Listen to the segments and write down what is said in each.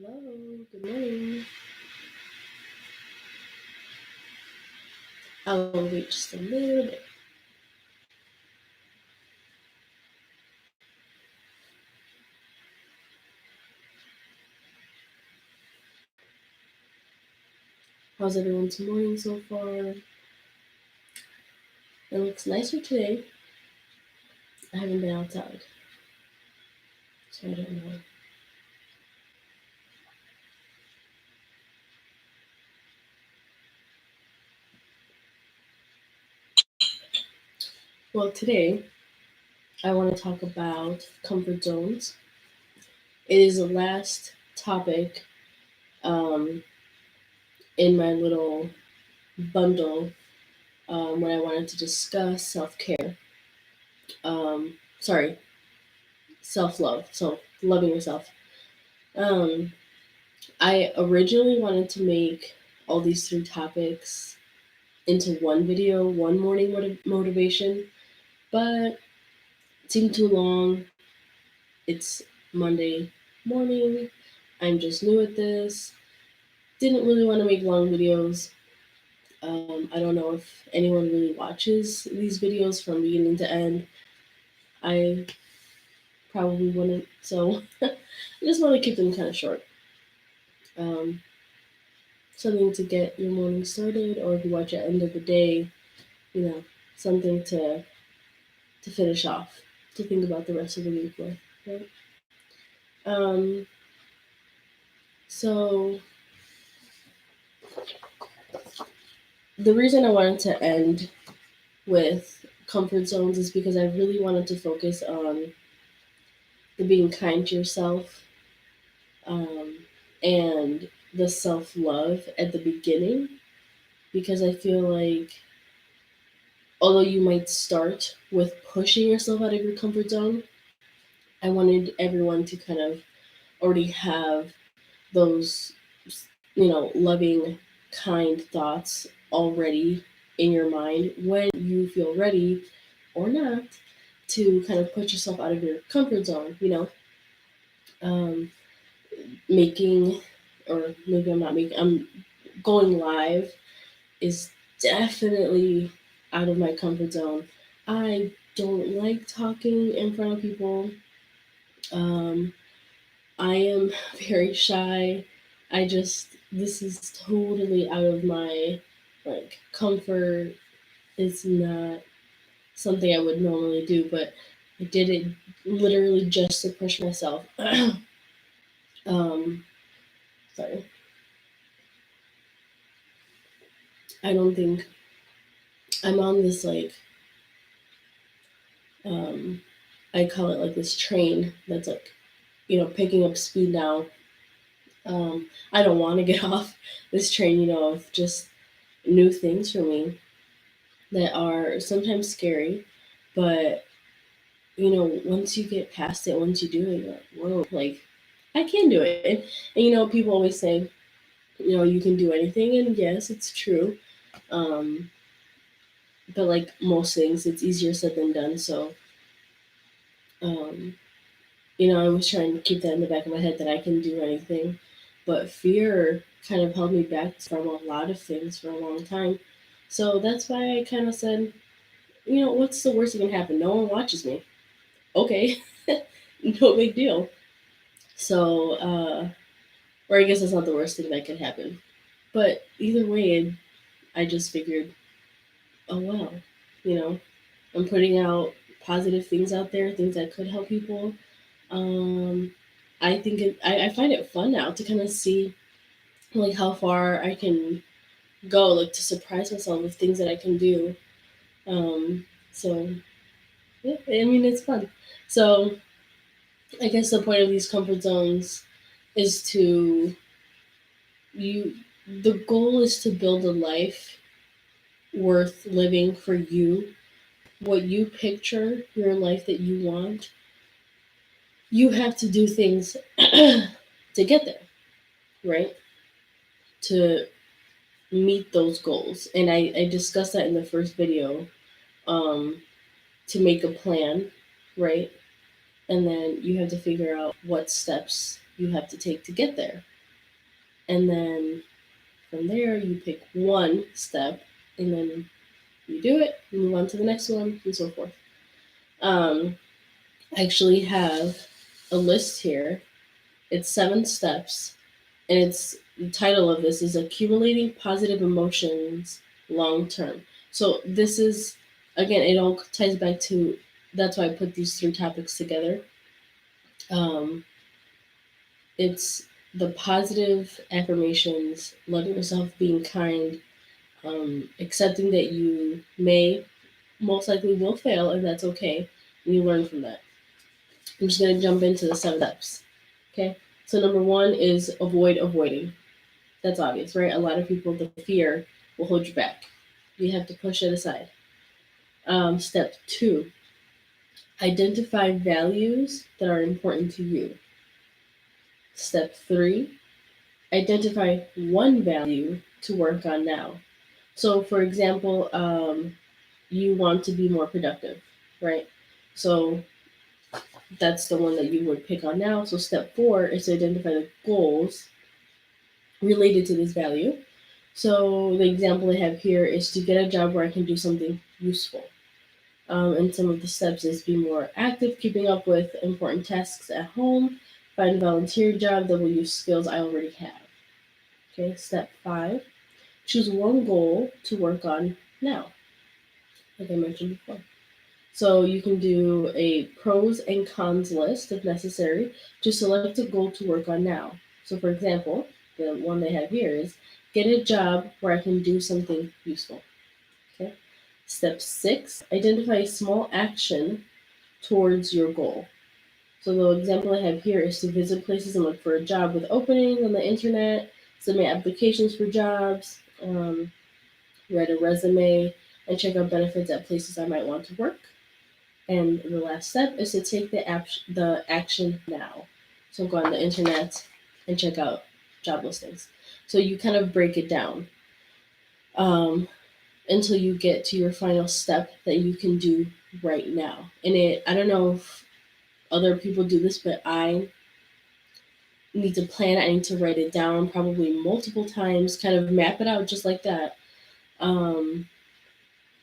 Hello, good morning. I'll wait just a little bit. How's everyone's morning so far? It looks nicer today. I haven't been outside, so I don't know. Well, today I want to talk about comfort zones. It is the last topic um, in my little bundle when I wanted to discuss self care. Sorry, self love. So, loving yourself. Um, I originally wanted to make all these three topics into one video, one morning motivation, but it seemed too long. It's Monday morning. I'm just new at this. Didn't really want to make long videos. I don't know if anyone really watches these videos from beginning to end. I probably wouldn't, so I just want to keep them kind of short. Um, Something to get your morning started, or if you watch at the end of the day, you know, something to finish off, to think about the rest of the week with. Right? Um, so the reason I wanted to end with comfort zones is because I really wanted to focus on the being kind to yourself, um, and the self love at the beginning, because I feel like although you might start with pushing yourself out of your comfort zone, I wanted everyone to kind of already have those, loving, kind thoughts already in your mind when you feel ready or not to kind of put yourself out of your comfort zone, um, making, or maybe I'm not making, I'm going live is definitely out of my comfort zone. I don't like talking in front of people. Um, I am very shy. This is totally out of my comfort. It's not something I would normally do, but I did it literally just to push myself. um, Sorry. I don't think I'm on this um, I call it like this train that's picking up speed now. I don't want to get off this train, of just new things for me that are sometimes scary, but once you get past it, once you do it, you're like, whoa, like I can do it. And people always say, you can do anything, and yes, it's true. Um, but like most things, it's easier said than done. So, um, I was trying to keep that in the back of my head that I can do anything, but fear kind of held me back from a lot of things for a long time. So that's why I kind of said, what's the worst that can happen? No one watches me. Okay, no big deal. So, or I guess that's not the worst thing that could happen. But either way, I just figured, oh well, you know, I'm putting out positive things out there, things that could help people. Um, I find it fun now to kind of see like how far I can go, like to surprise myself with things that I can do. So yeah, I mean it's fun. So I guess the point of these comfort zones is to you. The goal is to build a life worth living for you, what you picture your life that you want. You have to do things to get there, right? To meet those goals. And I discussed that in the first video, um, to make a plan, right? And then you have to figure out what steps you have to take to get there. And then from there, you pick one step, and then you do it, you move on to the next one, and so forth. Um, I actually have a list here. It's 7 steps, and it's the title of this is Accumulating Positive Emotions Long Term. So this is, again, it all ties back to, that's why I put these 3 topics together. Um, it's the positive affirmations, loving yourself, being kind, accepting that you may, most likely will fail, and that's okay. And you learn from that. I'm just going to jump into the 7 steps. Okay. So, number 1 is avoid avoiding. That's obvious, right? A lot of people, the fear will hold you back. You have to push it aside. Step 2, identify values that are important to you. Step 3, identify one value to work on now. So, for example, you want to be more productive, right? So, that's the one that you would pick on now. So, step 4 is to identify the goals related to this value. So, the example I have here is to get a job where I can do something useful. And some of the steps is be more active, keeping up with important tasks at home, find a volunteer job that will use skills I already have. Okay, step 5, choose one goal to work on now, like I mentioned before. So you can do a pros and cons list if necessary to select a goal to work on now. So, for example, the one they have here is get a job where I can do something useful. Okay. Step 6, identify a small action towards your goal. So the example I have here is to visit places and look for a job with openings on the internet, submit applications for jobs, write a resume, and check out benefits at places I might want to work. And the last step is to take the action now. So go on the internet and check out job listings. So you kind of break it down um, until you get to your final step that you can do right now. And I don't know if other people do this, but I need to plan it. I need to write it down probably multiple times, kind of map it out just like that. Um,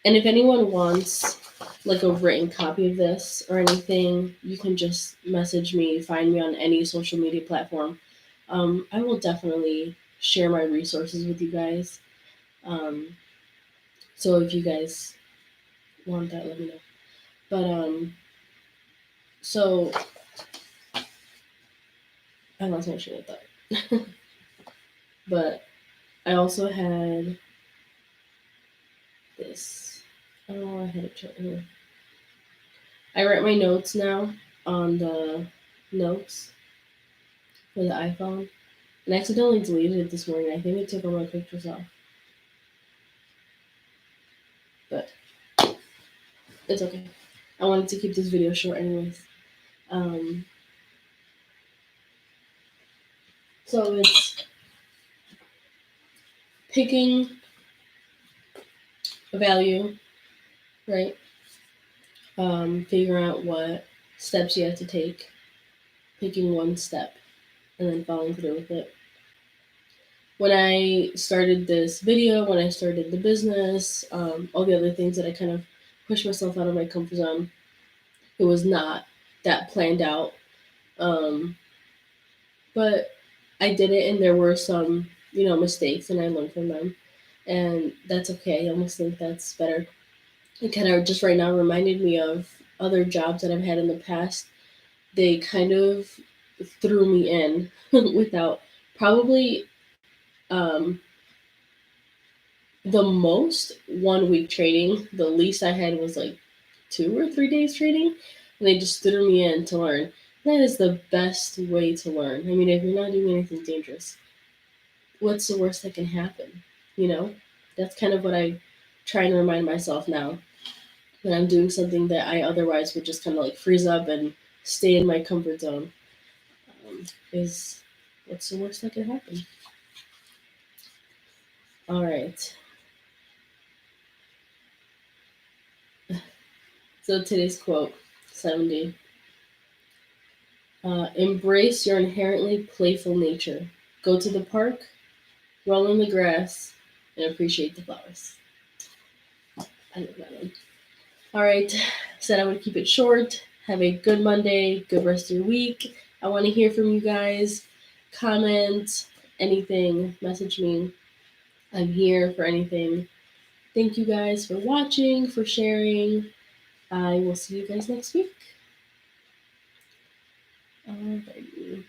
and if anyone wants like a written copy of this or anything, you can just message me, find me on any social media platform. I will definitely share my resources with you guys. Um, so if you guys want that, let me know. But so I lost my train of thought. But I also had this. Oh, I had it here. I write my notes now on the notes for the iPhone. And I accidentally deleted it this morning. I think it took all my pictures off. But it's okay. I wanted to keep this video short anyways. Um, so it's picking a value, right? Figuring out what steps you have to take, picking one step, and then following through with it. When I started this video, when I started the business, all the other things that I kind of pushed myself out of my comfort zone, it was not that planned out. Um, but I did it, and there were some, mistakes, and I learned from them, and that's okay. I almost think that's better. It kind of just right now reminded me of other jobs that I've had in the past. They kind of threw me in without probably um, the most 1 week training. The least I had was like 2 or 3 days training, and they just threw me in to learn. That is the best way to learn. I mean, if you're not doing anything dangerous, what's the worst that can happen? You know, that's kind of what I try and remind myself now when I'm doing something that I otherwise would just kind of like freeze up and stay in my comfort zone. Is what's the worst that can happen? All right. So today's quote 70. Embrace your inherently playful nature. Go to the park, roll in the grass, and appreciate the flowers. I love that one. All right, said I would keep it short. Have a good Monday, good rest of your week. I want to hear from you guys. Comment, anything, message me. I'm here for anything. Thank you guys for watching, for sharing. I will see you guys next week. Alrighty.